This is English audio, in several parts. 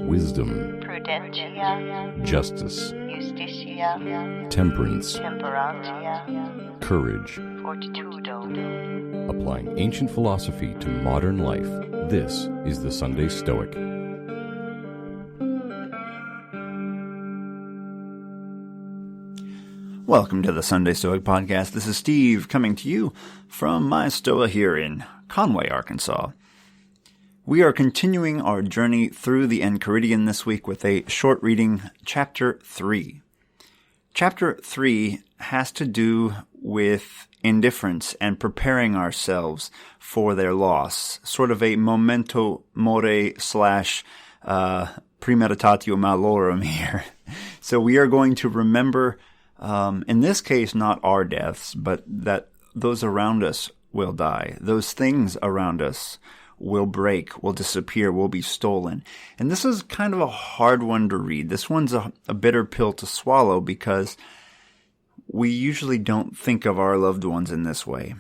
wisdom, prudentia, justice, justitia, temperance, temperantia, courage. fortitudo. Applying ancient philosophy to modern life, this is the Sunday Stoic. Welcome to the Sunday Stoic Podcast. This is Steve coming to you from my stoa here in Conway, Arkansas. We are continuing our journey through the Enchiridion this week with a short reading, Chapter 3. Chapter 3 has to do with indifference and preparing ourselves for their loss, sort of a memento mori / premeditatio malorum here. So we are going to remember, in this case, not our deaths, but that those around us will die. Those things around us will break, will disappear, will be stolen. And this is kind of a hard one to read. This one's a bitter pill to swallow because we usually don't think of our loved ones in this way.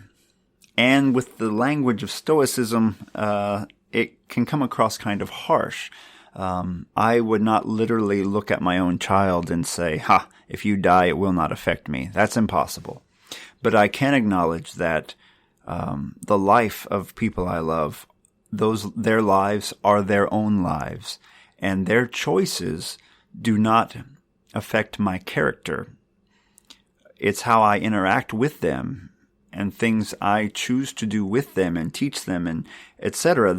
And with the language of Stoicism, it can come across kind of harsh. I would not literally look at my own child and say, if you die, it will not affect me. That's impossible. But I can acknowledge that the life of people I love, their lives are their own lives, and their choices do not affect my character. It's how I interact with them and things I choose to do with them and teach them and etc.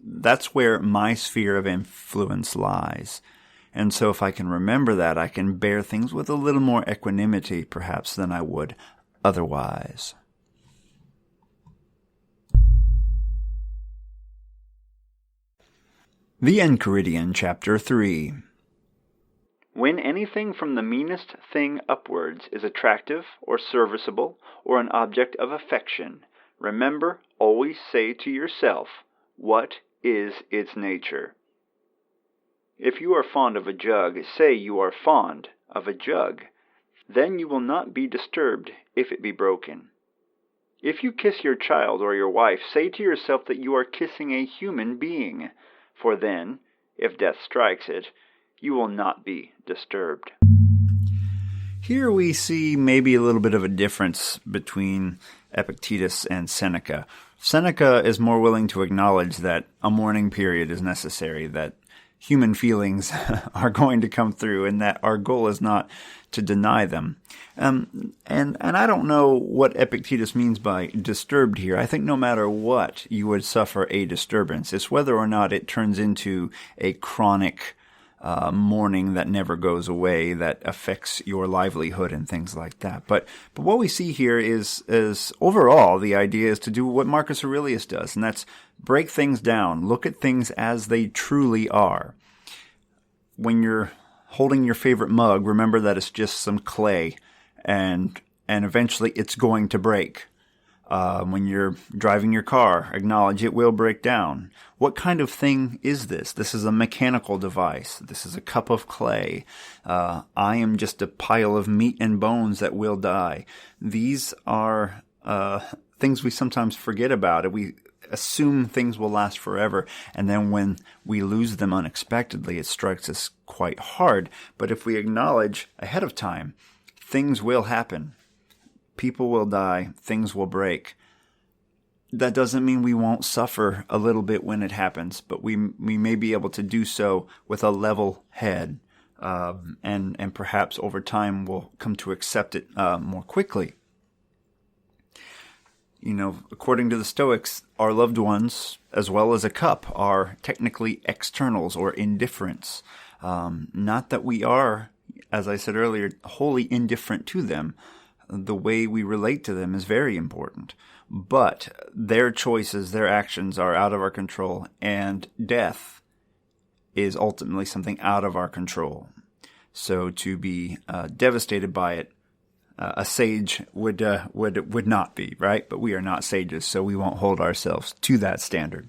That's where my sphere of influence lies. And so if I can remember that, I can bear things with a little more equanimity perhaps than I would otherwise. The Enchiridion, Chapter 3. When anything from the meanest thing upwards is attractive or serviceable or an object of affection, remember, always say to yourself, what is its nature? If you are fond of a jug, say you are fond of a jug. Then you will not be disturbed if it be broken. If you kiss your child or your wife, say to yourself that you are kissing a human being, for then, if death strikes it, you will not be disturbed. Here we see maybe a little bit of a difference between Epictetus and Seneca. Seneca is more willing to acknowledge that a mourning period is necessary, that human feelings are going to come through, and that our goal is not to deny them. And I don't know what Epictetus means by disturbed here. I think no matter what, you would suffer a disturbance. It's whether or not it turns into a chronic mourning that never goes away, that affects your livelihood and things like that. But what we see here is overall the idea is to do what Marcus Aurelius does, and that's break things down, look at things as they truly are. When you're holding your favorite mug, remember that it's just some clay, and eventually it's going to break. When you're driving your car, acknowledge it will break down. What kind of thing is this? This is a mechanical device. This is a cup of clay. I am just a pile of meat and bones that will die. These are things we sometimes forget about. We assume things will last forever, and then when we lose them unexpectedly, it strikes us quite hard. But if we acknowledge ahead of time, things will happen. People will die, things will break. That doesn't mean we won't suffer a little bit when it happens, but we may be able to do so with a level head, and perhaps over time we'll come to accept it more quickly. According to the Stoics, our loved ones, as well as a cup, are technically externals or indifferents. Not that we are, as I said earlier, wholly indifferent to them. The way we relate to them is very important. But their choices, their actions are out of our control, and death is ultimately something out of our control. So to be devastated by it, a sage would not be, right? But we are not sages, so we won't hold ourselves to that standard.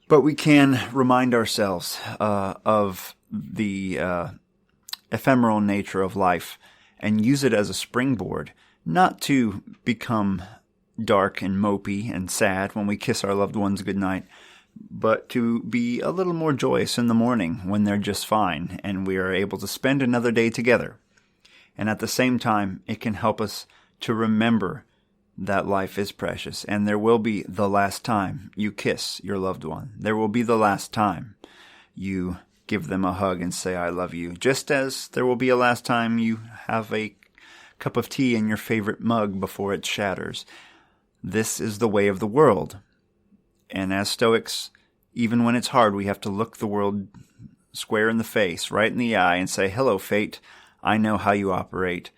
But we can remind ourselves of the ephemeral nature of life and use it as a springboard, not to become dark and mopey and sad when we kiss our loved ones goodnight, but to be a little more joyous in the morning when they're just fine and we are able to spend another day together. And at the same time, it can help us to remember that life is precious, and there will be the last time you kiss your loved one. There will be the last time you give them a hug and say, I love you, just as there will be a last time you have a cup of tea in your favorite mug before it shatters. This is the way of the world. And as Stoics, even when it's hard, we have to look the world square in the face, right in the eye, and say, hello, fate, I know how you operate.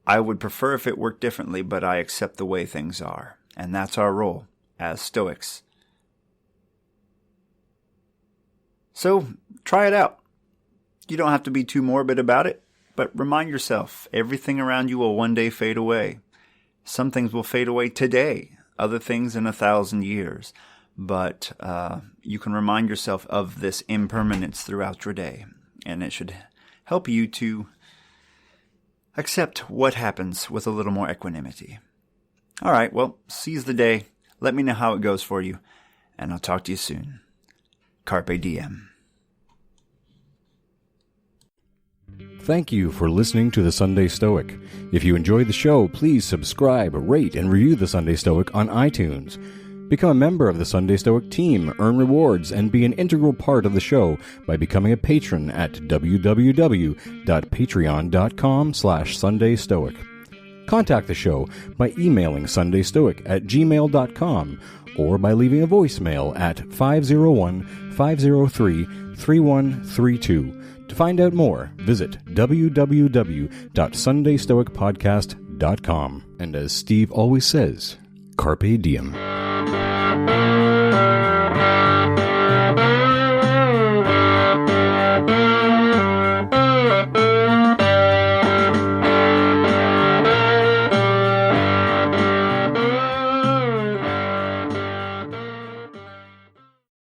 I would prefer if it worked differently, but I accept the way things are. And that's our role as Stoics. So, try it out. You don't have to be too morbid about it, but remind yourself, everything around you will one day fade away. Some things will fade away today, other things in 1,000 years. But you can remind yourself of this impermanence throughout your day, and it should help you to accept what happens with a little more equanimity. All right, well, seize the day. Let me know how it goes for you, and I'll talk to you soon. Carpe diem. Thank you for listening to The Sunday Stoic. If you enjoyed the show, please subscribe, rate, and review The Sunday Stoic on iTunes. Become a member of the Sunday Stoic team, earn rewards, and be an integral part of the show by becoming a patron at www.patreon.com/SundayStoic. Contact the show by emailing sundaystoic@gmail.com or by leaving a voicemail at 501-503-3132. To find out more, visit www.sundaystoicpodcast.com. And as Steve always says, Carpe Diem.